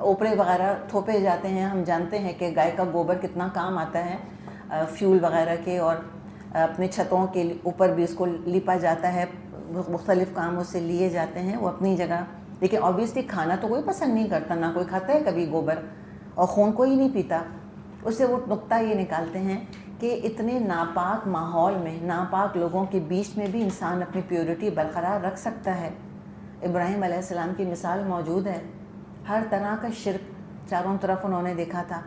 اوپرے وغیرہ تھوپے جاتے ہیں. ہم جانتے ہیں کہ گائے کا گوبر کتنا کام آتا ہے فیول وغیرہ کے، اور اپنے چھتوں کے اوپر بھی اس کو لیپا جاتا ہے، مختلف کاموں سے لیے جاتے ہیں وہ اپنی جگہ. لیکن آبویسلی کھانا تو کوئی پسند نہیں کرتا، نہ کوئی کھاتا ہے کبھی گوبر، اور خون کوئی نہیں پیتا. اس سے وہ نقطہ یہ نکالتے ہیں کہ اتنے ناپاک ماحول میں، ناپاک لوگوں کے بیچ میں بھی انسان اپنی پیورٹی برقرار رکھ سکتا ہے. ابراہیم علیہ السلام کی مثال موجود ہے، ہر طرح کا شرک چاروں طرف انہوں نے دیکھا تھا،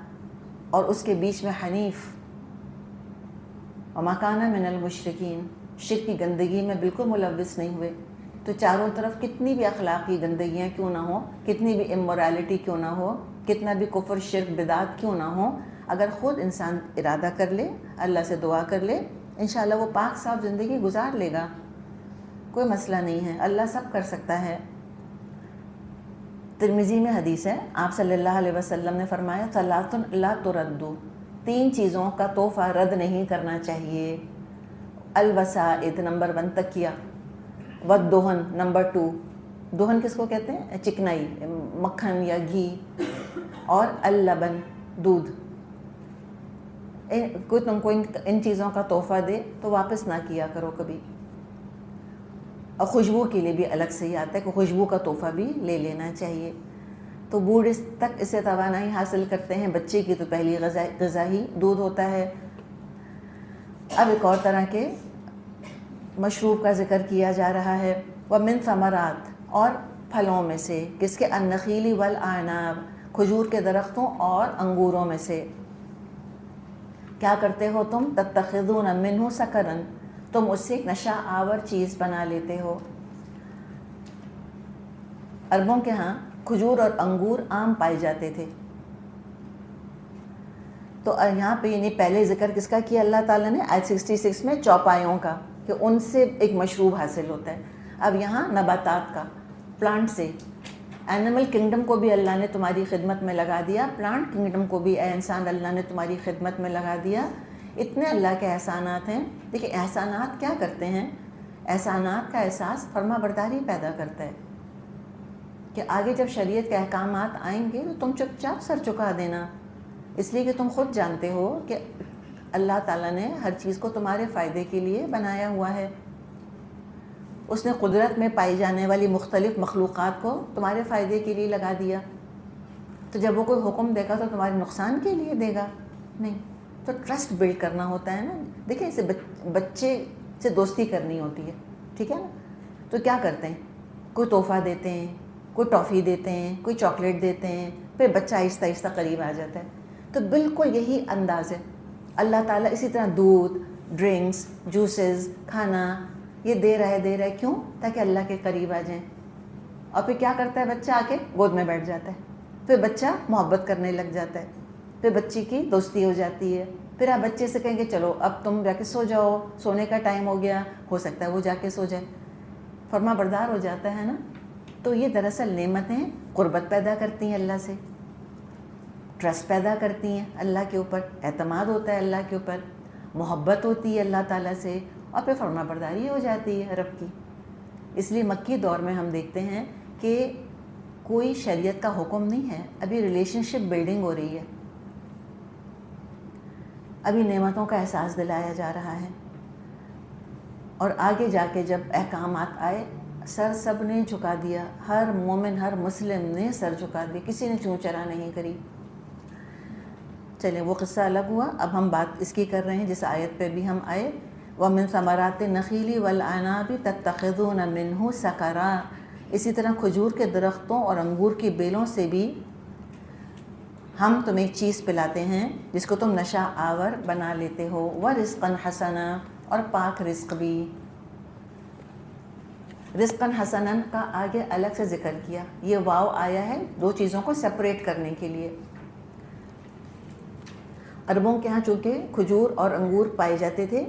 اور اس کے بیچ میں حنیف وما کان من المشرکین، شرک کی گندگی میں بالکل ملوث نہیں ہوئے. تو چاروں طرف کتنی بھی اخلاقی گندگیاں کیوں نہ ہوں، کتنی بھی امورالٹی کیوں نہ ہو، کتنا بھی کفر شرک بدعت کیوں نہ ہو، اگر خود انسان ارادہ کر لے، اللہ سے دعا کر لے، انشاءاللہ وہ پاک صاف زندگی گزار لے گا. کوئی مسئلہ نہیں ہے، اللہ سب کر سکتا ہے. ترمذی میں حدیث ہے، آپ صلی اللہ علیہ وسلم نے فرمایا ثلاث لا ترد، 3 چیزوں کا تحفہ رد نہیں کرنا چاہیے. الوسائد نمبر 1 تکیہ، والدہن نمبر 2، دہن کس کو کہتے ہیں؟ چکنائی، مکھن یا گھی، اور اللبن دودھ. کوئی تم کو ان چیزوں کا تحفہ دے تو واپس نہ کیا کرو کبھی. اور خوشبو کے لیے بھی الگ سے ہی آتا ہے کہ خوشبو کا تحفہ بھی لے لینا چاہیے. تو بوڑھے تک اس سے توانائی حاصل کرتے ہیں. بچے کی تو پہلی غذا ہی دودھ ہوتا ہے. اب ایک اور طرح کے مشروب کا ذکر کیا جا رہا ہے. وَمِن ثمرات، اور پھلوں میں سے، کس کے؟ النخیل والاعناب، کھجور کے درختوں اور انگوروں میں سے. کیا کرتے ہو تم؟ تتخذون منہ سکرا، تم اس سے ایک نشہ آور چیز بنا لیتے ہو. عربوں کے ہاں کھجور اور انگور عام پائے جاتے تھے. تو یہاں پہ یعنی پہلے ذکر کس کا کیا اللہ تعالیٰ نے؟ آیت 66 میں چوپایوں کا، کہ ان سے ایک مشروب حاصل ہوتا ہے. اب یہاں نباتات کا، پلانٹ سے. اینیمل کنگڈم کو بھی اللہ نے تمہاری خدمت میں لگا دیا، پلانٹ کنگڈم کو بھی اے انسان اللہ نے تمہاری خدمت میں لگا دیا. اتنے اللہ کے احسانات ہیں. دیکھیں احسانات کیا کرتے ہیں؟ احسانات کا احساس فرما برداری پیدا کرتا ہے، کہ آگے جب شریعت کے احکامات آئیں گے تو تم چپ چاپ سر چکا دینا، اس لیے کہ تم خود جانتے ہو کہ اللہ تعالیٰ نے ہر چیز کو تمہارے فائدے کے لیے بنایا ہوا ہے. اس نے قدرت میں پائی جانے والی مختلف مخلوقات کو تمہارے فائدے کے لیے لگا دیا. تو جب وہ کوئی حکم دے گا تو تمہارے نقصان کے لیے دے گا؟ نہیں. تو ٹرسٹ بلڈ کرنا ہوتا ہے نا. دیکھیں اسے بچے سے دوستی کرنی ہوتی ہے، ٹھیک ہے نا. تو کیا کرتے ہیں؟ کوئی تحفہ دیتے ہیں، کوئی ٹافی دیتے ہیں، کوئی چاکلیٹ دیتے ہیں، پھر بچہ آہستہ آہستہ قریب آ جاتا ہے. تو بالکل یہی انداز ہے. اللہ تعالیٰ اسی طرح دودھ، ڈرنکس، جوسز، کھانا یہ دے رہا ہے. کیوں؟ تاکہ اللہ کے قریب آ جائیں. اور پھر کیا کرتا ہے بچہ؟ آ کے گود میں بیٹھ جاتا ہے. پھر بچہ محبت کرنے لگ جاتا ہے، پھر بچے کی دوستی ہو جاتی ہے. پھر آپ بچے سے کہیں گے چلو اب تم جا کے سو جاؤ، سونے کا ٹائم ہو گیا، ہو سکتا ہے وہ جا کے سو جائے، فرما بردار ہو جاتا ہے نا. تو یہ دراصل نعمتیں قربت پیدا کرتی ہیں اللہ سے، ٹرسٹ پیدا کرتی ہیں اللہ کے اوپر، اعتماد ہوتا ہے اللہ کے اوپر، محبت ہوتی ہے اللہ تعالیٰ سے، اور پھر فرما برداری ہو جاتی ہے رب کی. اس لیے مکی دور میں ہم دیکھتے ہیں کہ کوئی شریعت کا حکم نہیں ہے، ابھی ریلیشن شپ بلڈنگ ہو رہی ہے، ابھی نعمتوں کا احساس دلایا جا رہا ہے. اور آگے جا کے جب احکامات آئے سر سب نے جھکا دیا، ہر مومن ہر مسلم نے سر جھکا دیا، کسی نے چوں چرا نہیں کری. چلیں وہ قصہ الگ ہوا. اب ہم بات اس کی کر رہے ہیں جس آیت پہ بھی ہم آئے، وَمِن ثَمَرَاتِ النَّخِيلِ وَالْأَعْنَابِ تَتَّخِذُونَ مِنْهُ سَكَرًا. اسی طرح کھجور کے درختوں اور انگور کی بیلوں سے بھی ہم تمہیں ایک چیز پلاتے ہیں جس کو تم نشہ آور بنا لیتے ہو. وَرِزْقًا حَسَنًا، اور پاک رزق بھی. رزقاً حسناً کا آگے الگ سے ذکر کیا. یہ واو آیا ہے 2 چیزوں کو سپریٹ کرنے کے لیے. عربوں کے ہاں چونکہ کھجور اور انگور پائے جاتے تھے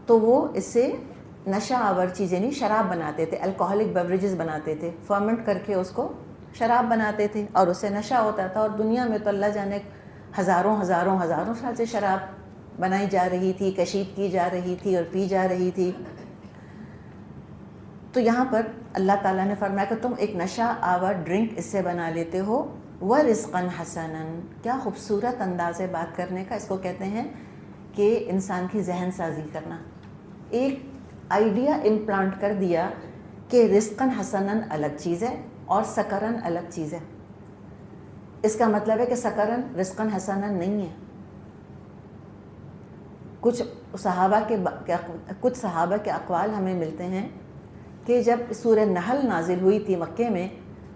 تو وہ اس سے نشہ آور چیز یعنی شراب بناتے تھے، الکوہلک بیوریجز بناتے تھے، فرمنٹ کر کے اس کو شراب بناتے تھے اور اس سے نشہ ہوتا تھا. اور دنیا میں تو اللہ جانے ہزاروں سال سے شراب بنائی جا رہی تھی، کشید کی جا رہی تھی اور پی جا رہی تھی. تو یہاں پر اللہ تعالیٰ نے فرمایا کہ تم ایک نشہ آور ڈرنک اس سے بنا لیتے ہو، وَرِزْقًا حَسَنًا، کیا خوبصورت انداز ہے بات کرنے کا، اس کو کہتے ہیں کہ انسان کی ذہن سازی کرنا، ایک آئیڈیا امپلانٹ کر دیا کہ رزقاً حسناً الگ چیز ہے اور سکرن الگ چیز ہے۔ اس کا مطلب ہے کہ سکرن رزقاً حسناً نہیں ہے۔ کچھ صحابہ کے اقوال ہمیں ملتے ہیں کہ جب سورہ نحل نازل ہوئی تھی مکے میں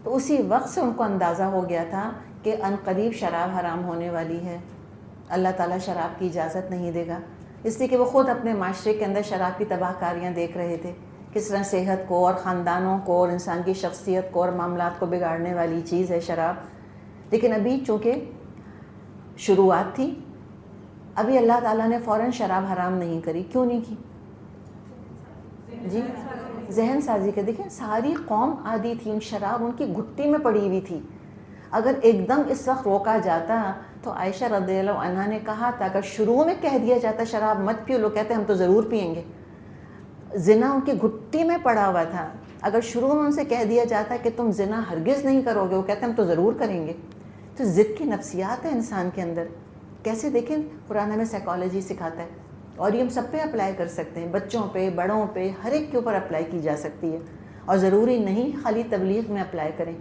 تو اسی وقت سے ان کو اندازہ ہو گیا تھا کہ عنقریب شراب حرام ہونے والی ہے، اللہ تعالیٰ شراب کی اجازت نہیں دے گا، اس لیے کہ وہ خود اپنے معاشرے کے اندر شراب کی تباہ کاریاں دیکھ رہے تھے، کس طرح صحت کو اور خاندانوں کو اور انسان کی شخصیت کو اور معاملات کو بگاڑنے والی چیز ہے شراب۔ لیکن ابھی چونکہ شروعات تھی، ابھی اللہ تعالیٰ نے فوراً شراب حرام نہیں کری۔ کیوں نہیں کی؟ جی ذہن سازی کے، دیکھیں ساری قوم عادی تھی، ان شراب ان کی گھٹی میں پڑی ہوئی تھی، اگر ایک دم اس وقت روکا جاتا تو عائشہ رضی اللہ عنہا نے کہا تھا اگر شروع میں کہہ دیا جاتا شراب مت پیو، لوگ کہتے ہیں ہم تو ضرور پئیں گے، زنا ان کی گھٹی میں پڑا ہوا تھا، اگر شروع میں ان سے کہہ دیا جاتا کہ تم زنا ہرگز نہیں کرو گے، وہ کہتے ہیں ہم تو ضرور کریں گے۔ تو ضد کی نفسیات ہے انسان کے اندر، کیسے دیکھیں قرآن ہمیں سائیکالوجی سکھاتا ہے، اور یہ ہم سب پہ اپلائی کر سکتے ہیں، بچوں پہ، بڑوں پہ، ہر ایک کے اوپر اپلائی کی جا سکتی ہے، اور ضروری نہیں خالی تبلیغ میں اپلائی کریں،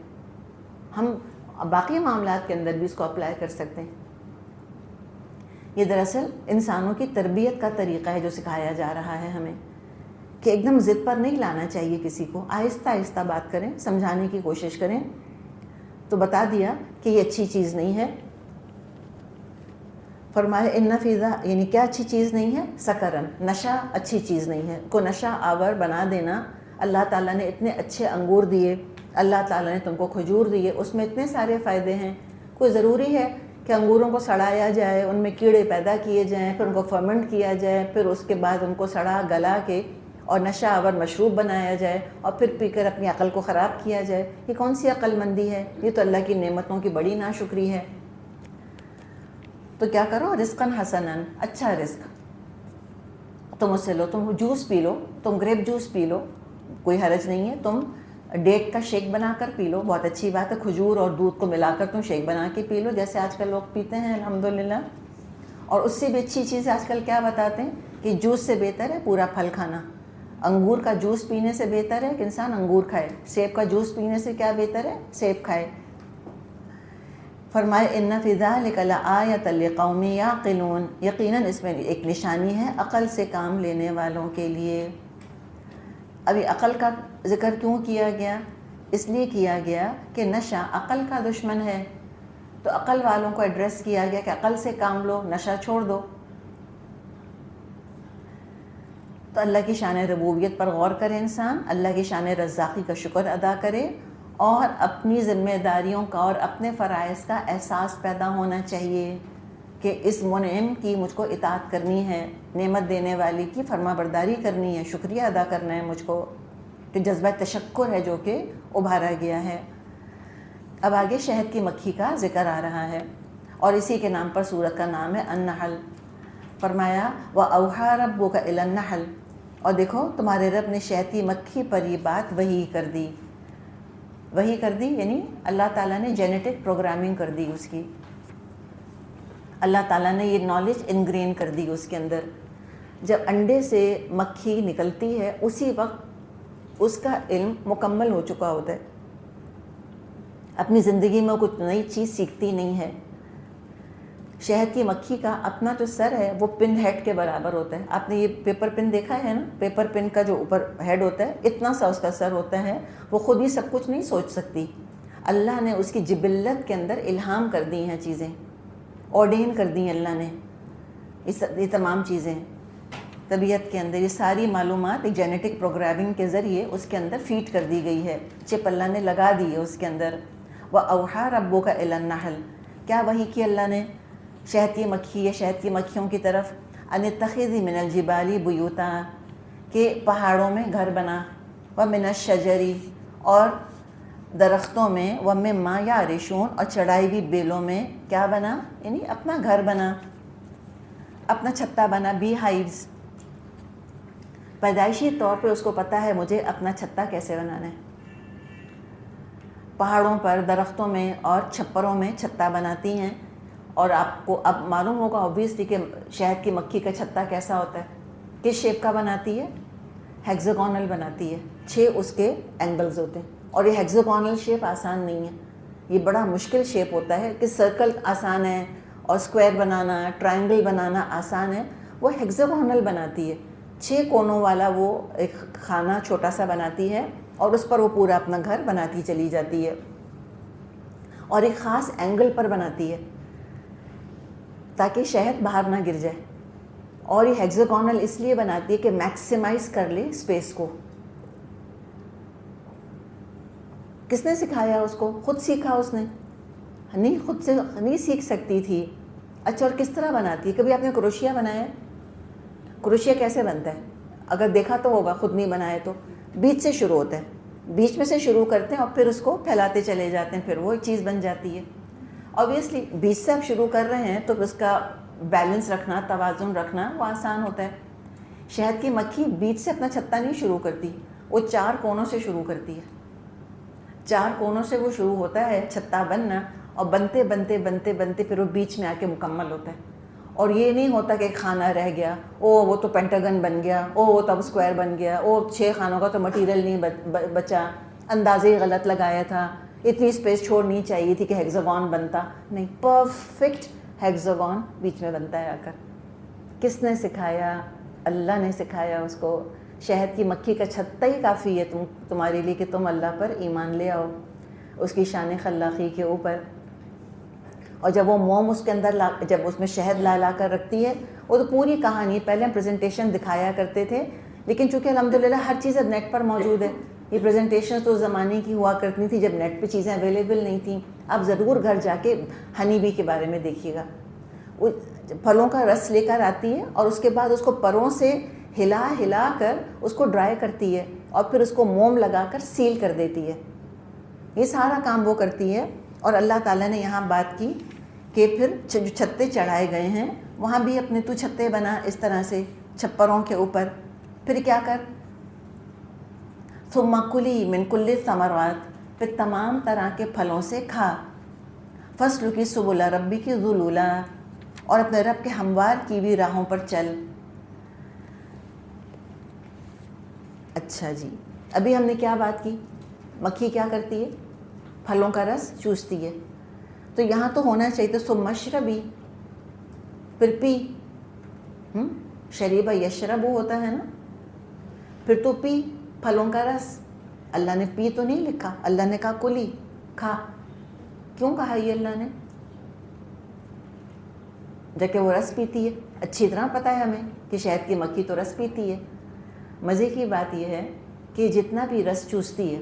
ہم باقی معاملات کے اندر بھی اس کو اپلائی کر سکتے ہیں۔ یہ دراصل انسانوں کی تربیت کا طریقہ ہے جو سکھایا جا رہا ہے ہمیں، کہ ایک دم ضد پر نہیں لانا چاہیے کسی کو، آہستہ آہستہ بات کریں، سمجھانے کی کوشش کریں۔ تو بتا دیا کہ یہ اچھی چیز نہیں ہے، فرمایا ان فی ذالک، یعنی کیا اچھی چیز نہیں ہے؟ سکرن، نشہ اچھی چیز نہیں ہے، کو نشہ آور بنا دینا۔ اللہ تعالیٰ نے اتنے اچھے انگور دیے، اللہ تعالیٰ نے تم کو کھجور دیے، اس میں اتنے سارے فائدے ہیں، کوئی ضروری ہے کہ انگوروں کو سڑایا جائے، ان میں کیڑے پیدا کیے جائیں، پھر ان کو فرمنٹ کیا جائے، پھر اس کے بعد ان کو سڑا گلا کے اور نشہ آور مشروب بنایا جائے، اور پھر پی کر اپنی عقل کو خراب کیا جائے؟ یہ کون سی عقل مندی ہے؟ یہ تو اللہ کی نعمتوں کی بڑی ناشکری ہے۔ تو کیا کرو؟ رزقاً حسناً، اچھا رزق تم اس سے لو، تم جوس پی لو، تم گریپ جوس پی لو، کوئی حرج نہیں ہے، تم ڈیٹ کا شیک بنا کر پی لو، بہت اچھی بات ہے، کھجور اور دودھ کو ملا کر تم شیک بنا کے پی لو، جیسے آج کل لوگ پیتے ہیں الحمدللہ۔ اور اس سے بھی اچھی چیز آج کل کیا بتاتے ہیں کہ جوس سے بہتر ہے پورا پھل کھانا، انگور کا جوس پینے سے بہتر ہے کہ انسان انگور کھائے، سیب کا جوس پینے سے کیا بہتر ہے؟ سیب کھائے۔ فرمائے ان فی ذالک لآیۃ لقوم یعقلون، یقیناً اس میں ایک نشانی ہے عقل سے کام لینے والوں کے لیے۔ ابھی عقل کا ذکر کیوں کیا گیا؟ اس لیے کیا گیا کہ نشہ عقل کا دشمن ہے، تو عقل والوں کو ایڈریس کیا گیا کہ عقل سے کام لو، نشہ چھوڑ دو۔ تو اللہ کی شان ربوبیت پر غور کرے انسان، اللہ کی شان رزاقی کا شکر ادا کرے، اور اپنی ذمہ داریوں کا اور اپنے فرائض کا احساس پیدا ہونا چاہیے کہ اس منعم کی مجھ کو اطاعت کرنی ہے، نعمت دینے والی کی فرما برداری کرنی ہے، شکریہ ادا کرنا ہے مجھ کو، کہ جذبہ تشکر ہے جو کہ ابھارا گیا ہے۔ اب آگے شہد کی مکھی کا ذکر آ رہا ہے، اور اسی کے نام پر سورت کا نام ہے النحل۔ فرمایا وَأَوْحَىٰ رَبُّكَ إِلَى النَّحْلِ، اور دیکھو تمہارے رب نے شہد کی مکھی پر یہ بات وحی کر دی، وحی کر دی یعنی اللہ تعالیٰ نے جینیٹک پروگرامنگ کر دی اس کی، اللہ تعالیٰ نے یہ نالج انگرین کر دی اس کے اندر۔ جب انڈے سے مکھی نکلتی ہے اسی وقت اس کا علم مکمل ہو چکا ہوتا ہے، اپنی زندگی میں کچھ نئی چیز سیکھتی نہیں ہے۔ شہد کی مکھی کا اپنا جو سر ہے وہ پن ہیڈ کے برابر ہوتا ہے، آپ نے یہ پیپر پن دیکھا ہے نا، پیپر پن کا جو اوپر ہیڈ ہوتا ہے اتنا سا اس کا سر ہوتا ہے، وہ خود ہی سب کچھ نہیں سوچ سکتی، اللہ نے اس کی جبلت کے اندر الہام کر دی ہیں چیزیں، آرڈین کر دی اللہ نے یہ تمام چیزیں طبیعت کے اندر، یہ ساری معلومات ایک جینیٹک پروگرامنگ کے ذریعے اس کے اندر فیڈ کر دی گئی ہے، چپ اللہ نے لگا دی ہے اس کے اندر۔ وَأَوْحَىٰ رَبُّكَ إِلَى النَّحْلِ، کیا وحی کی اللہ نے شہد کی مکھی یا شہد کی مکھیوں کی طرف؟ ان اتخذی من الجبال بیوتا، کہ پہاڑوں میں گھر بنا، ومن الشجر، اور درختوں میں، ومما یعرشون، اور چڑھائی ہوئی بیلوں میں کیا بنا؟ یعنی اپنا گھر بنا، اپنا چھتا بنا، بی ہائیوز۔ پیدائشی طور پہ اس کو پتہ ہے مجھے اپنا چھتا کیسے بنانا ہے. پہاڑوں پر، درختوں میں اور چھپروں میں چھتا بناتی ہیں. اور آپ کو اب معلوم ہوگا آبویسلی کہ شہد کی مکھی کا چھتا کیسا ہوتا ہے. کس شیپ کا بناتی ہے؟ ہیگزاگونل بناتی ہے. 6 اس کے اینگلز ہوتے ہیں. اور یہ ہیگزاگونل شیپ آسان نہیں ہے، یہ بڑا مشکل شیپ ہوتا ہے. کہ سرکل آسان ہے اور اسکوائر بنانا، ٹرائنگل بنانا آسان ہے. وہ ہیگزاگونل بناتی ہے. 6 کونوں والا وہ ایک خانہ چھوٹا سا بناتی ہے اور اس پر وہ پورا اپنا گھر بناتی چلی جاتی ہے. اور ایک خاص اینگل پر بناتی ہے تاکہ شہد باہر نہ گر جائے. اور یہ ہیگزاگونل اس لیے بناتی ہے کہ میکسیمائز کر لے اسپیس کو. کس نے سکھایا اس کو؟ خود سیکھا اس نے. نہیں، خود سے نہیں سیکھ سکتی تھی. اچھا، اور کس طرح بناتی ہے؟ کبھی آپ نے کروشیا بنایا ہے؟ کروشیا کیسے بنتا ہے؟ اگر دیکھا تو ہوگا، خود نہیں بنایا تو. بیچ سے شروع ہوتا ہے، بیچ میں سے شروع کرتے ہیں اور پھر اس کو پھیلاتے چلے جاتے ہیں، پھر وہ ایک چیز بن جاتی ہے. اوبیسلی بیچ سے آپ شروع کر رہے ہیں تو اس کا بیلنس رکھنا، توازن رکھنا وہ آسان ہوتا ہے. شہد کی مکھی بیچ سے اپنا چھتا نہیں شروع کرتی، وہ 4 کونوں سے شروع کرتی ہے. 4 کونوں سے وہ شروع ہوتا ہے چھتا بننا، اور بنتے بنتے بنتے بنتے پھر وہ بیچ میں آ کے مکمل ہوتا ہے. اور یہ نہیں ہوتا کہ کھانا رہ گیا، وہ تو پینٹاگن بن گیا، وہ تو اب اسکوائر بن گیا، 6 خانوں کا تو مٹیریل نہیں بچا، اندازے غلط لگایا تھا، اتنی اسپیس چھوڑنی چاہیے تھی کہ ہیگزاگون بنتا. نہیں، پرفیکٹ ہیگزاگون بیچ میں بنتا ہے آ کر. کس نے سکھایا؟ اللہ نے سکھایا اس کو. شہد کی مکھی کا چھتا ہی کافی ہے تمہارے لیے کہ تم اللہ پر ایمان لے آؤ، اس کی شان خلاقی کے اوپر. اور جب وہ موم اس کے اندر جب اس میں شہد لا کر رکھتی ہے، وہ تو پوری کہانی پہلے ہم پریزنٹیشن دکھایا کرتے تھے، لیکن چونکہ الحمدللہ ہر چیز اب نیٹ پر موجود ہے. یہ پریزنٹیشن تو زمانے کی ہوا کرتی تھی جب نیٹ پہ چیزیں اویلیبل نہیں تھیں. آپ ضرور گھر جا کے ہنی بی کے بارے میں دیکھیے گا. وہ پھلوں کا رس لے کر آتی ہے اور اس کے بعد اس کو پروں سے ہلا کر اس کو ڈرائی کرتی ہے اور پھر اس کو موم لگا کر سیل کر دیتی ہے. یہ سارا کام وہ کرتی ہے. اور اللہ تعالیٰ نے یہاں بات کی کہ پھر جو چھتے چڑھائے گئے ہیں وہاں بھی اپنے تو چھتے بنا اس طرح سے چھپروں کے اوپر. پھر کیا کر؟ ثم کلی من کل الثمرات، پھر تمام طرح کے پھلوں سے کھا. فاسلکی سبل ربک ذلولا، اور اپنے رب کے ہموار کی ہوئی راہوں پر چل. اچھا جی، ابھی ہم نے کیا بات کی؟ مکھی کیا کرتی ہے؟ پھلوں کا رس چوستی ہے. تو یہاں تو ہونا چاہیے تو ثم اشربی، پھر پی. شریبہ یشرب ہوتا ہے نا، پھر تو پی پھلوں کا رس. اللہ نے پی تو نہیں لکھا، اللہ نے کہا کلی، کھا. کیوں کہا یہ اللہ نے؟ جبکہ وہ رس پیتی ہے. اچھی طرح پتہ ہے ہمیں کہ شہد کی مکھی تو رس پیتی ہے. مزے کی بات یہ ہے کہ جتنا بھی رس چوستی ہے،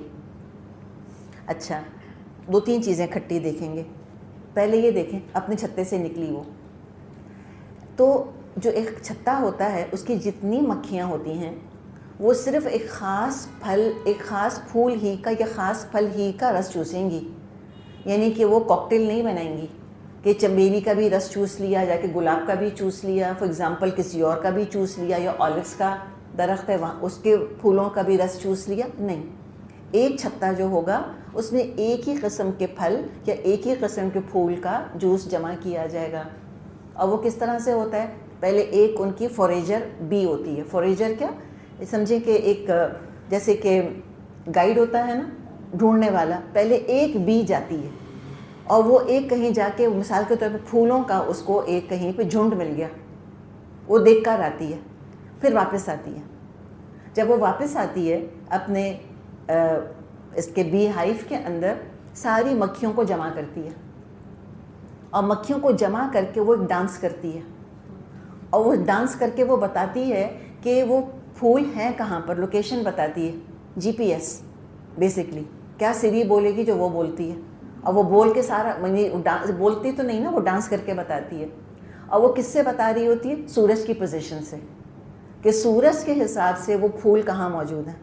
اچھا 2-3 چیزیں کھٹی دیکھیں گے. پہلے یہ دیکھیں اپنے چھتے سے نکلی وہ تو جو ایک چھتا ہوتا ہے اس کی جتنی مکھیاں ہوتی ہیں وہ صرف ایک خاص پھل، ایک خاص پھول ہی کا یا خاص پھل ہی کا رس چوسیں گی. یعنی کہ وہ کاکٹیل نہیں بنائیں گی کہ چمیلی کا بھی رس چوس لیا، جا کے گلاب کا بھی چوس لیا، فار ایگزامپل کسی اور کا بھی چوس لیا، یا اولیوس کا درخت ہے وہاں اس کے پھولوں کا بھی رس چوس لیا. نہیں، ایک چھتا جو ہوگا اس میں ایک ہی قسم کے پھل یا ایک ہی قسم کے پھول کا جوس جمع کیا جائے گا. اور وہ کس طرح سے ہوتا ہے؟ پہلے ایک ان کی فوریجر بی ہوتی ہے. فوریجر کیا سمجھیں کہ ایک جیسے کہ گائیڈ ہوتا ہے نا، ڈھونڈنے والا. پہلے ایک بی جاتی ہے اور وہ ایک کہیں جا کے مثال کے طور پہ پھولوں کا اس کو ایک کہیں پہ جھنڈ مل گیا، وہ دیکھ کر آتی ہے، پھر واپس آتی ہے. جب وہ واپس آتی ہے اپنے اس کے بی ہائیو کے اندر ساری مکھیوں کو جمع کرتی ہے اور مکھیوں کو جمع کر کے وہ ایک ڈانس کرتی ہے. اور وہ ڈانس کر کے وہ بتاتی ہے کہ وہ پھول ہیں کہاں پر، لوکیشن بتاتی ہے. GPS بیسکلی کیا سری بولے گی جو وہ بولتی ہے. اور وہ بول کے سارا بولتی تو نہیں نا، وہ ڈانس کر کے بتاتی ہے. اور وہ کس سے بتا رہی ہوتی ہے؟ سورج کی پوزیشن سے، کہ سورج کے حساب سے وہ پھول کہاں موجود ہیں.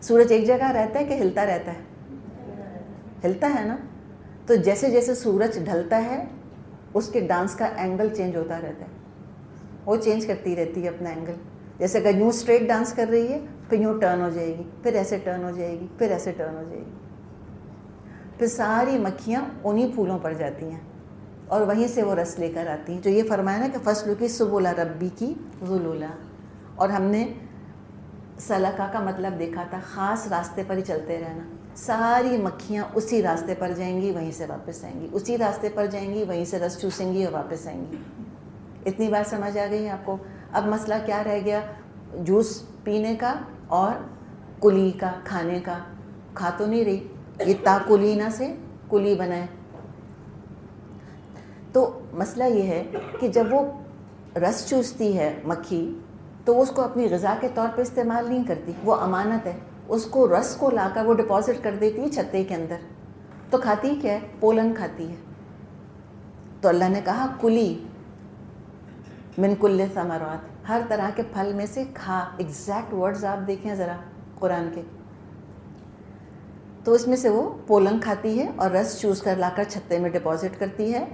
سورج ایک جگہ رہتا ہے کہ ہلتا رہتا ہے؟ ہلتا ہے نا. تو جیسے جیسے سورج ڈھلتا ہے اس کے ڈانس کا اینگل چینج ہوتا رہتا ہے، وہ چینج کرتی رہتی ہے اپنا اینگل. جیسے اگر یوں اسٹریٹ ڈانس کر رہی ہے پھر یوں ٹرن ہو جائے گی، پھر ایسے ٹرن ہو جائے گی، پھر ایسے ٹرن ہو جائے گی، پھر ساری مکھیاں انہی پھولوں پر جاتی ہیں اور وہیں سے وہ رس لے کر آتی ہیں. جو یہ فرمایا نا کہ فصل کی سبل ربی کی ذلولا، اور ہم نے سلکا کا مطلب دیکھا تھا خاص راستے پر ہی چلتے رہنا. ساری مکھیاں اسی راستے پر جائیں گی، وہیں سے واپس آئیں گی، اسی راستے پر جائیں گی، وہیں سے رس چوسیں گی اور واپس آئیں گی. اتنی بات سمجھ آ گئی ہے آپ کو؟ اب مسئلہ کیا رہ گیا؟ جوس پینے کا اور کلی کا، کھانے کا. کھا تو نہیں رہی، یہ تاکلینا سے کلی بنائے. تو مسئلہ یہ ہے کہ جب وہ رس چوستی ہے مکھی تو وہ اس کو اپنی غذا کے طور پہ استعمال نہیں کرتی، وہ امانت ہے. اس کو رس کو لا کر وہ ڈپازٹ کر دیتی ہے چھتے کے اندر. تو کھاتی کیا ہے؟ پولن کھاتی ہے. تو اللہ نے کہا کلی من کل ثمرات، ہر طرح کے پھل میں سے کھا. ایگزیکٹ ورڈز آپ دیکھیں ذرا قرآن کے. تو اس میں سے وہ پولن کھاتی ہے اور رس چوس کر لا کر چھتے میں ڈپازٹ کرتی ہے.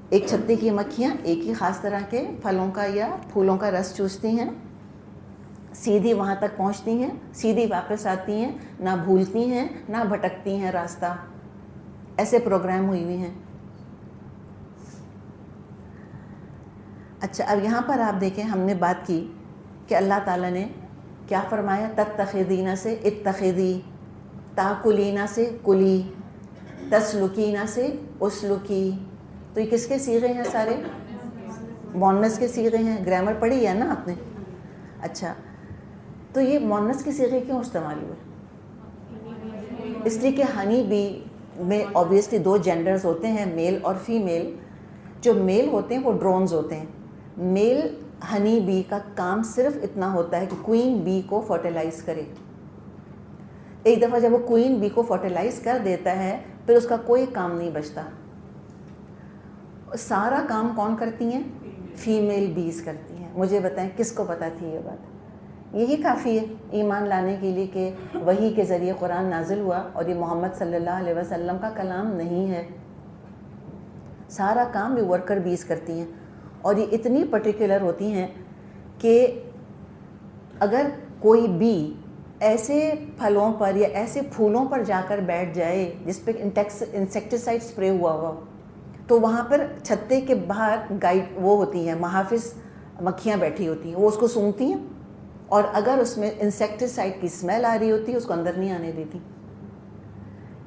ایک چھتے کی مکھیاں ایک ہی خاص طرح کے پھلوں کا یا پھولوں کا رس چوستی ہیں، سیدھی وہاں تک پہنچتی ہیں، سیدھی واپس آتی ہیں، نہ بھولتی ہیں نہ بھٹکتی ہیں راستہ. ایسے پروگرام ہوئی ہوئی ہیں. اچھا اب یہاں پر آپ دیکھیں ہم نے بات کی کہ اللہ تعالیٰ نے کیا فرمایا؟ تتخذینا سے اتخذی، تاکلینا سے کلی، تسلکینا سے اسلکی. تو یہ کس کے صیغے ہیں؟ سارے مؤنث کے صیغے ہیں. گرامر پڑھی ہے نا آپ نے؟ اچھا تو یہ مؤنث کے صیغے کیوں استعمال ہوئے؟ اس لیے کہ ہنی بی میں obviously دو جینڈرز ہوتے ہیں، میل اور فیمیل. جو میل ہوتے ہیں وہ ڈرونز ہوتے ہیں. میل ہنی بی کا کام صرف اتنا ہوتا ہے کہ کوئین بی کو فرٹیلائز کرے. ایک دفعہ جب وہ کوئین بی کو فرٹیلائز کر دیتا ہے پھر اس کا کوئی کام نہیں بچتا. سارا کام کون کرتی ہیں؟ فیمیل بیز کرتی ہیں. مجھے بتائیں کس کو پتہ تھی یہ بات؟ یہی کافی ہے ایمان لانے کے لیے کہ وحی کے ذریعے قرآن نازل ہوا اور یہ محمد صلی اللہ علیہ وسلم کا کلام نہیں ہے. سارا کام یہ ورکر بیز کرتی ہیں اور یہ اتنی پرٹیکولر ہوتی ہیں کہ اگر کوئی بی ایسے پھلوں پر یا ایسے پھولوں پر جا کر بیٹھ جائے جس پہ انسیکٹیسائڈ اسپرے ہوا ہوا تو وہاں پر چھتے کے باہر گائیڈ وہ ہوتی ہیں، محافظ مکھیاں بیٹھی ہوتی ہیں، وہ اس کو سونگتی ہیں اور اگر اس میں انسیکٹیسائڈ کی اسمیل آ رہی ہوتی ہے اس کو اندر نہیں آنے دیتی.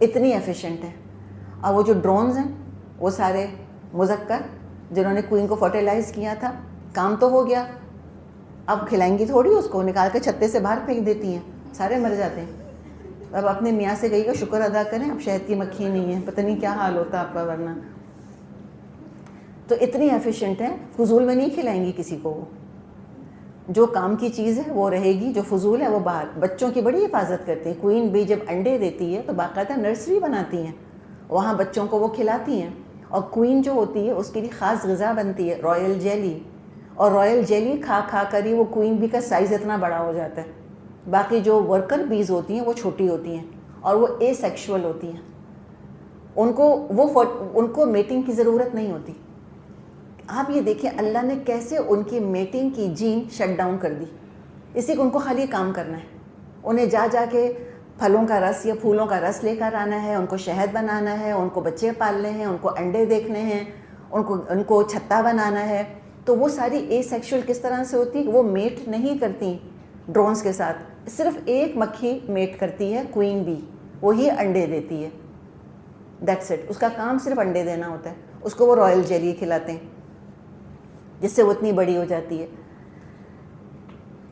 اتنی ایفیشینٹ ہے. اور وہ جو ڈرونز ہیں وہ سارے مذکر جنہوں نے کوئین کو فرٹیلائز کیا تھا، کام تو ہو گیا، اب کھلائیں گی تھوڑی، اس کو نکال کے چھتے سے باہر پھینک دیتی ہیں، سارے مر جاتے ہیں. اب اپنے میاں سے گئی کا شکر ادا کریں اب شہد کی مکھی نہیں ہے، پتہ نہیں کیا حال ہوتا آپ کا ورنہ. تو اتنی ایفیشینٹ ہے، فضول میں نہیں کھلائیں گی کسی کو. وہ جو کام کی چیز ہے وہ رہے گی، جو فضول ہے وہ باہر. بچوں کی بڑی حفاظت کرتی ہیں. کوئین بی جب انڈے دیتی ہے تو باقاعدہ نرسری بناتی ہیں، وہاں بچوں کو وہ کھلاتی ہیں. اور کوئین جو ہوتی ہے اس کے لیے خاص غذا بنتی ہے رائل جیلی، اور رائل جیلی کھا کھا کر ہی وہ کوئین بی کا سائز اتنا بڑا ہو جاتا ہے. باقی جو ورکر بیز ہوتی ہیں وہ چھوٹی ہوتی ہیں اور وہ اے سیکشول ہوتی ہیں. ان کو میٹنگ کی ضرورت نہیں ہوتی. آپ یہ دیکھیں اللہ نے کیسے ان کی میٹنگ کی جین شٹ ڈاؤن کر دی. اسی کو ان کو خالی کام کرنا ہے. انہیں جا جا کے پھلوں کا رس یا پھولوں کا رس لے کر آنا ہے، ان کو شہد بنانا ہے، ان کو بچے پالنے ہیں، ان کو انڈے دیکھنے ہیں، ان کو چھتا بنانا ہے. تو وہ ساری اے سیکشول کس طرح سے ہوتی؟ وہ میٹ نہیں کرتی ڈرونز کے ساتھ. صرف ایک مکھی میٹ کرتی ہے، کوئین بی، وہی انڈے دیتی ہے. That's it. اس کا کام صرف انڈے دینا ہوتا ہے. اس کو وہ رائل جیلی کھلاتے ہیں جس سے وہ اتنی بڑی ہو جاتی ہے.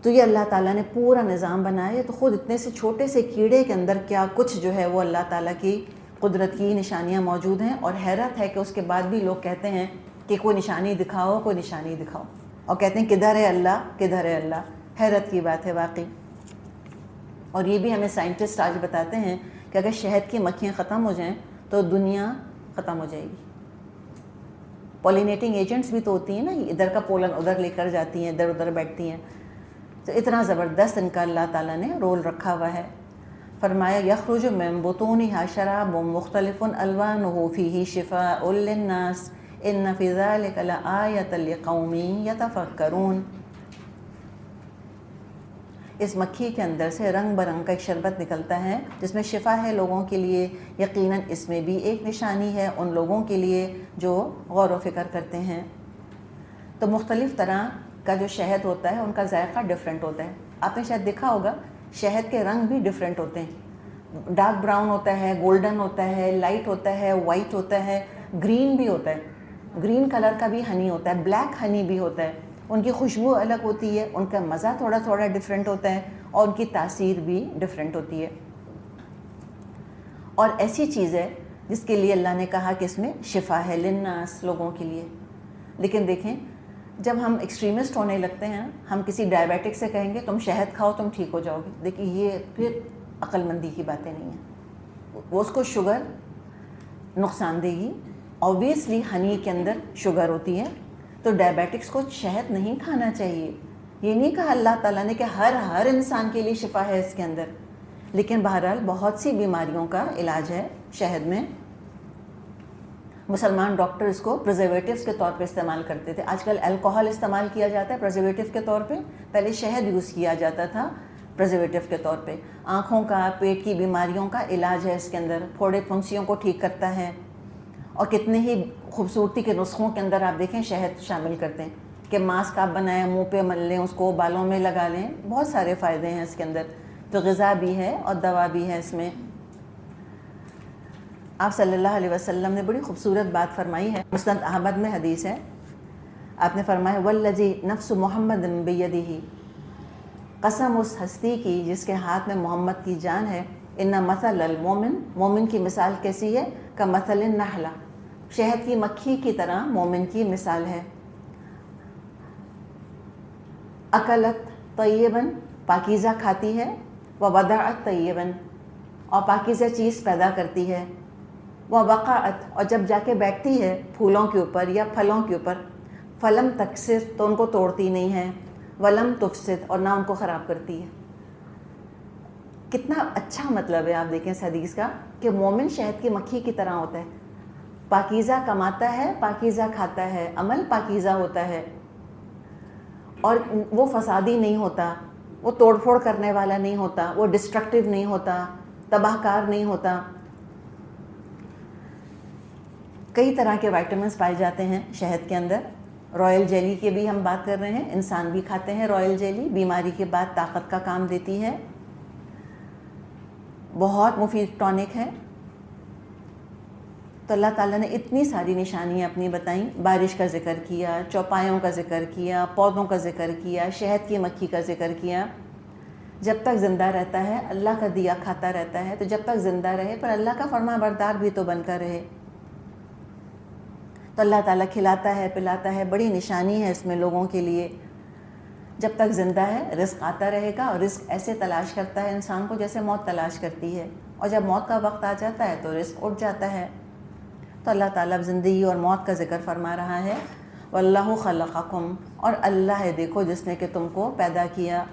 تو یہ اللہ تعالیٰ نے پورا نظام بنایا ہے. تو خود اتنے سے چھوٹے سے کیڑے کے اندر کیا کچھ جو ہے وہ اللہ تعالیٰ کی قدرت کی نشانیاں موجود ہیں. اور حیرت ہے کہ اس کے بعد بھی لوگ کہتے ہیں کہ کوئی نشانی دکھاؤ، کوئی نشانی دکھاؤ، اور کہتے ہیں کدھر ہے اللہ، کدھر ہے اللہ. حیرت کی بات ہے واقعی. اور یہ بھی ہمیں سائنٹسٹ آج بتاتے ہیں کہ اگر شہد کی مکھیاں ختم ہو جائیں تو دنیا ختم ہو جائے گی. پولینیٹنگ ایجنٹس بھی تو ہوتی ہیں نا، ادھر کا پولن ادھر لے کر جاتی ہیں، ادھر ادھر بیٹھتی ہیں. تو اتنا زبردست ان کا اللہ تعالیٰ نے رول رکھا ہوا ہے. فرمایا یخرج من بطونها شراب مختلف الوانه فيه شفاء للناس ان في ذلك لآیۃ لقوم یتفکرون. اس مکھی کے اندر سے رنگ برنگ کا ایک شربت نکلتا ہے جس میں شفا ہے لوگوں کے لیے. یقیناً اس میں بھی ایک نشانی ہے ان لوگوں کے لیے جو غور و فکر کرتے ہیں. تو مختلف طرح کا جو شہد ہوتا ہے ان کا ذائقہ ڈیفرنٹ ہوتا ہے. آپ نے شاید دیکھا ہوگا شہد کے رنگ بھی ڈیفرنٹ ہوتے ہیں. ڈارک براؤن ہوتا ہے, گولڈن ہوتا ہے, لائٹ ہوتا ہے, وائٹ ہوتا ہے, گرین بھی ہوتا ہے. گرین کلر کا بھی ہنی ہوتا ہے, بلیک ہنی بھی ہوتا ہے. ان کی خوشبو الگ ہوتی ہے, ان کا مزہ تھوڑا تھوڑا ڈیفرنٹ ہوتا ہے اور ان کی تاثیر بھی ڈیفرنٹ ہوتی ہے. اور ایسی چیز ہے جس کے لیے اللہ نے کہا کہ اس میں شفا ہے للناس, لوگوں کے لیے. لیکن دیکھیں جب ہم ایکسٹریمسٹ ہونے لگتے ہیں, ہم کسی ڈائبیٹک سے کہیں گے تم شہد کھاؤ تم ٹھیک ہو جاؤ گے, دیکھیں یہ پھر عقل مندی کی باتیں نہیں ہیں. وہ اس کو شوگر نقصان دے گی. اوبیسلی ہنی کے اندر شوگر ہوتی ہے, تو ڈائبیٹکس کو شہد نہیں کھانا چاہیے. یہ نہیں کہا اللہ تعالیٰ نے کہ ہر انسان کے لیے شفا ہے اس کے اندر, لیکن بہرحال بہت سی بیماریوں کا علاج ہے شہد میں. مسلمان ڈاکٹر اس کو پریزرویٹیوز کے طور پہ استعمال کرتے تھے. آج کل الکوہل استعمال کیا جاتا ہے پریزرویٹیو کے طور پہ, پہلے شہد یوز کیا جاتا تھا پریزرویٹیو کے طور پہ. آنکھوں کا, پیٹ کی بیماریوں کا علاج ہے اس کے اندر, پھوڑے پھنسیوں کو ٹھیک کرتا ہے. اور کتنے ہی خوبصورتی کے نسخوں کے اندر آپ دیکھیں شہد شامل کرتے ہیں کہ ماسک آپ بنائیں, منہ پہ مل لیں, اس کو بالوں میں لگا لیں. بہت سارے فائدے ہیں اس کے اندر. تو غذا بھی ہے اور دوا بھی ہے اس میں. آپ صلی اللہ علیہ وسلم نے بڑی خوبصورت بات فرمائی ہے, مسند احمد میں حدیث ہے. آپ نے فرمایا والذی نفس محمد بیدہ, قسم اس ہستی کی جس کے ہاتھ میں محمد کی جان ہے, ان مثل المومن, مومن کی مثال کیسی ہے, کمثل النحلہ, شہد کی مکھی کی طرح مومن کی مثال ہے. اکلت طیباً, پاکیزہ کھاتی ہے, ووضعت طیباً, اور پاکیزہ چیز پیدا کرتی ہے, ووقعت, اور جب جا کے بیٹھتی ہے پھولوں کے اوپر یا پھلوں کے اوپر, فلم تکسر, تو ان کو توڑتی نہیں ہے, ولم تفسد, اور نہ ان کو خراب کرتی ہے. کتنا اچھا مطلب ہے آپ دیکھیں اس حدیث کا کہ مومن شہد کی مکھی کی طرح ہوتا ہے, پاکیزہ کماتا ہے, پاکیزہ کھاتا ہے, عمل پاکیزہ ہوتا ہے, اور وہ فسادی نہیں ہوتا, وہ توڑ پھوڑ کرنے والا نہیں ہوتا, وہ ڈسٹرکٹیو نہیں ہوتا, تباہ کار نہیں ہوتا. کئی طرح کے وائٹامنس پائے جاتے ہیں شہد کے اندر. رائل جیلی کی بھی ہم بات کر رہے ہیں, انسان بھی کھاتے ہیں رائل جیلی, بیماری کے بعد طاقت کا کام دیتی ہے, بہت مفید ٹونک ہے. تو اللہ تعالیٰ نے اتنی ساری نشانیاں اپنی بتائیں, بارش کا ذکر کیا, چوپایوں کا ذکر کیا, پودوں کا ذکر کیا, شہد کی مکھی کا ذکر کیا. جب تک زندہ رہتا ہے اللہ کا دیا کھاتا رہتا ہے, تو جب تک زندہ رہے پر اللہ کا فرما بردار بھی تو بن کر رہے. تو اللہ تعالیٰ کھلاتا ہے, پلاتا ہے, بڑی نشانی ہے اس میں لوگوں کے لیے. جب تک زندہ ہے رزق آتا رہے گا, اور رزق ایسے تلاش کرتا ہے انسان کو جیسے موت تلاش کرتی ہے, اور جب موت کا وقت آ جاتا ہے تو رزق اٹھ جاتا ہے. تو اللہ تعالیٰ اب زندگی اور موت کا ذکر فرما رہا ہے. واللہ خلقکم, اور اللہ ہے دیکھو جس نے کہ تم کو پیدا کیا.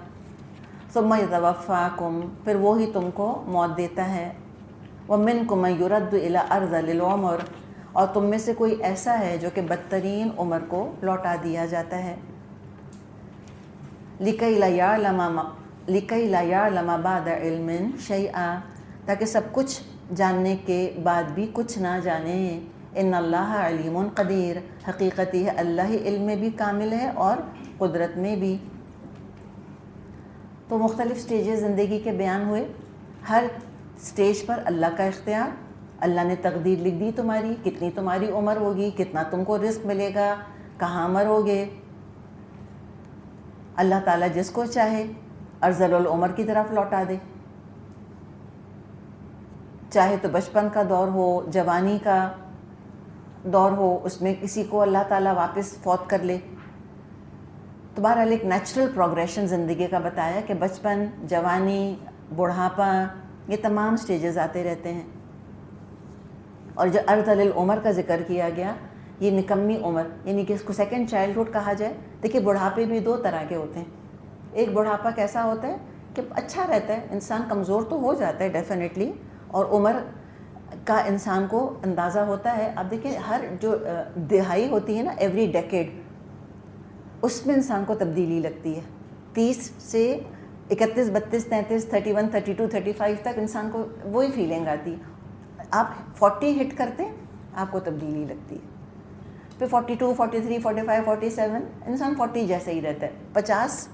ثم یتوفاکم, پھر وہی تم کو موت دیتا ہے. ومنکم من یرد الی ارذل العمر, اور تم میں سے کوئی ایسا ہے جو کہ بدترین عمر کو لوٹا دیا جاتا ہے. لِكَيْ لَا يَعْلَمَ بَعْدَ عِلْمٍ شَيْئًا, تاکہ سب کچھ جاننے کے بعد بھی کچھ نہ جانے. ان اللہ علیم قدیر, حقیقت یہ ہے اللہ ہی علم میں بھی کامل ہے اور قدرت میں بھی. تو مختلف سٹیجز زندگی کے بیان ہوئے. ہر سٹیج پر اللہ کا اختیار, اللہ نے تقدیر لکھ دی تمہاری, کتنی تمہاری عمر ہوگی, کتنا تم کو رزق ملے گا, کہاں مرو گے. اللہ تعالیٰ جس کو چاہے ارذل العمر کی طرف لوٹا دے, چاہے تو بچپن کا دور ہو, جوانی کا دور ہو, اس میں کسی کو اللہ تعالیٰ واپس فوت کر لے. تو بہرحال ایک نیچرل پروگریشن زندگی کا بتایا کہ بچپن, جوانی, بڑھاپا, یہ تمام سٹیجز آتے رہتے ہیں. اور جو ارذل العمر کا ذکر کیا گیا, یہ نکمی عمر, یعنی کہ اس کو سیکنڈ چائلڈہڈ کہا جائے. دیکھیے بڑھاپے بھی دو طرح کے ہوتے ہیں. ایک بڑھاپا کیسا ہوتا ہے کہ اچھا رہتا ہے, انسان کمزور تو ہو جاتا ہے ڈیفینیٹلی, اور عمر کا انسان کو اندازہ ہوتا ہے. اب دیکھیں ہر جو دہائی ہوتی ہے نا, ایوری ڈیکیڈ, اس میں انسان کو تبدیلی لگتی ہے. 30 سے 31 32 33 31 32 35 تک انسان کو وہی فیلنگ آتی ہے. آپ 40 ہٹ کرتے ہیں آپ کو تبدیلی لگتی ہے. پھر 42 43 45 47 انسان 40 جیسے ہی رہتا ہے. 50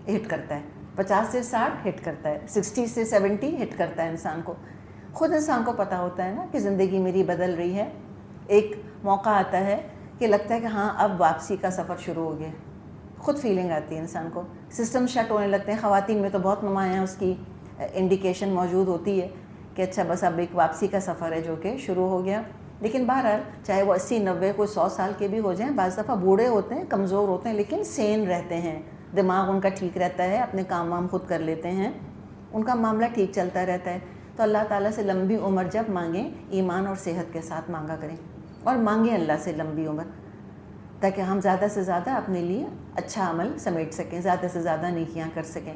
ہٹ کرتا ہے, 50 سے 60 ہٹ کرتا ہے, 60 سے 70 ہٹ کرتا ہے انسان کو. خود انسان کو پتہ ہوتا ہے نا کہ زندگی میری بدل رہی ہے. ایک موقع آتا ہے کہ لگتا ہے کہ ہاں اب واپسی کا سفر شروع ہو گیا. خود فیلنگ آتی ہے انسان کو. سسٹم شٹ ہونے لگتے ہیں. خواتین میں تو بہت نمایاں اس کی انڈیکیشن موجود ہوتی ہے کہ اچھا بس اب ایک واپسی کا سفر ہے جو کہ شروع ہو گیا. لیکن بہرحال چاہے وہ 80 90 کوئی 100 سال کے بھی ہو جائیں, بعض دفعہ بوڑھے ہوتے ہیں, کمزور ہوتے ہیں, لیکن سین رہتے ہیں, دماغ ان کا ٹھیک رہتا ہے, اپنے کام وام خود کر لیتے ہیں, ان کا معاملہ ٹھیک چلتا رہتا ہے. تو اللہ تعالیٰ سے لمبی عمر جب مانگیں ایمان اور صحت کے ساتھ مانگا کریں, اور مانگیں اللہ سے لمبی عمر, تاکہ ہم زیادہ سے زیادہ اپنے لیے اچھا عمل سمیٹ سکیں, زیادہ سے زیادہ نیکیاں کر سکیں.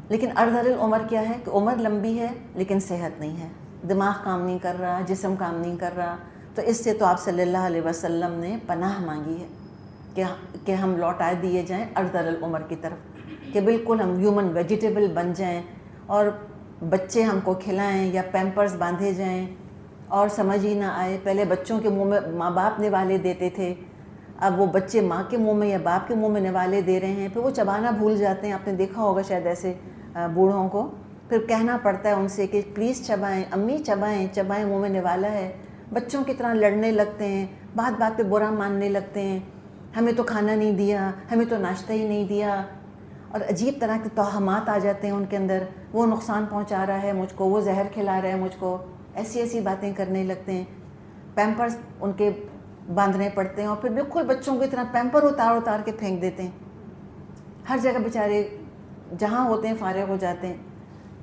لیکن ارذل العمر کیا ہے کہ عمر لمبی ہے لیکن صحت نہیں ہے, دماغ کام نہیں کر رہا, جسم کام نہیں کر رہا. تو اس سے تو آپ صلی اللہ علیہ وسلم نے پناہ مانگی ہے کہ ہم لوٹا دیے جائیں ارذل العمر کی طرف, کہ بالکل ہم ہیومن ویجیٹیبل بن جائیں, اور بچے ہم کو کھلائیں یا پیمپرز باندھے جائیں, اور سمجھ ہی نہ آئے. پہلے بچوں کے منہ میں ماں باپ نوالے دیتے تھے, اب وہ بچے ماں کے منہ میں یا باپ کے منہ میں نوالے دے رہے ہیں, پھر وہ چبانا بھول جاتے ہیں. آپ نے دیکھا ہوگا شاید ایسے بوڑھوں کو, پھر کہنا پڑتا ہے ان سے کہ پلیز چبائیں, امی چبائیں چبائیں, منہ میں نوالا ہے. بچوں کی طرح لڑنے لگتے ہیں, بات بات پہ برا ماننے لگتے ہیں, ہمیں تو کھانا نہیں دیا, ہمیں تو ناشتہ ہی نہیں دیا, اور عجیب طرح کے توہمات آ جاتے ہیں ان کے اندر. وہ نقصان پہنچا رہا ہے مجھ کو, وہ زہر کھلا رہا ہے مجھ کو, ایسی ایسی باتیں کرنے لگتے ہیں. پیمپرز ان کے باندھنے پڑتے ہیں, اور پھر بالکل بچوں کی طرح پیمپر اتار اتار کے پھینک دیتے ہیں. ہر جگہ بیچارے جہاں ہوتے ہیں فارغ ہو جاتے ہیں.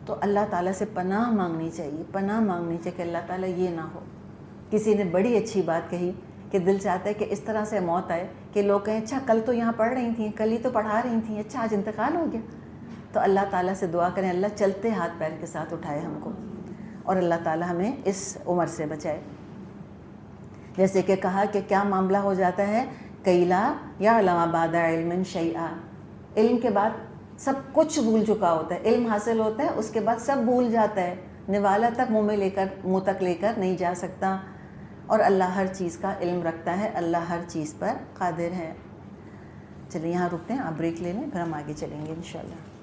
تو اللہ تعالیٰ سے پناہ مانگنی چاہیے, پناہ مانگنی چاہیے کہ اللہ تعالیٰ یہ نہ ہو. کسی نے بڑی اچھی بات کہی کہ دل چاہتا ہے کہ اس طرح سے موت آئے کہ لوگ کہیں اچھا کل تو یہاں پڑھ رہی تھیں, کل ہی تو پڑھا رہی تھیں, اچھا آج انتقال ہو گیا. تو اللہ تعالیٰ سے دعا کریں اللہ چلتے ہاتھ پیر کے ساتھ اٹھائے ہم کو, اور اللہ تعالیٰ ہمیں اس عمر سے بچائے. جیسے کہ کہا کہ کیا معاملہ ہو جاتا ہے, کیلا یعلم بعد علم شیئا, علم کے بعد سب کچھ بھول چکا ہوتا ہے. علم حاصل ہوتا ہے, اس کے بعد سب بھول جاتا ہے, نوالا تک منہ تک لے کر نہیں جا سکتا. اور اللہ ہر چیز کا علم رکھتا ہے, اللہ ہر چیز پر قادر ہے. چلیے یہاں رکتے ہیں, آپ بریک لے لیں, پھر ہم آگے چلیں گے انشاءاللہ.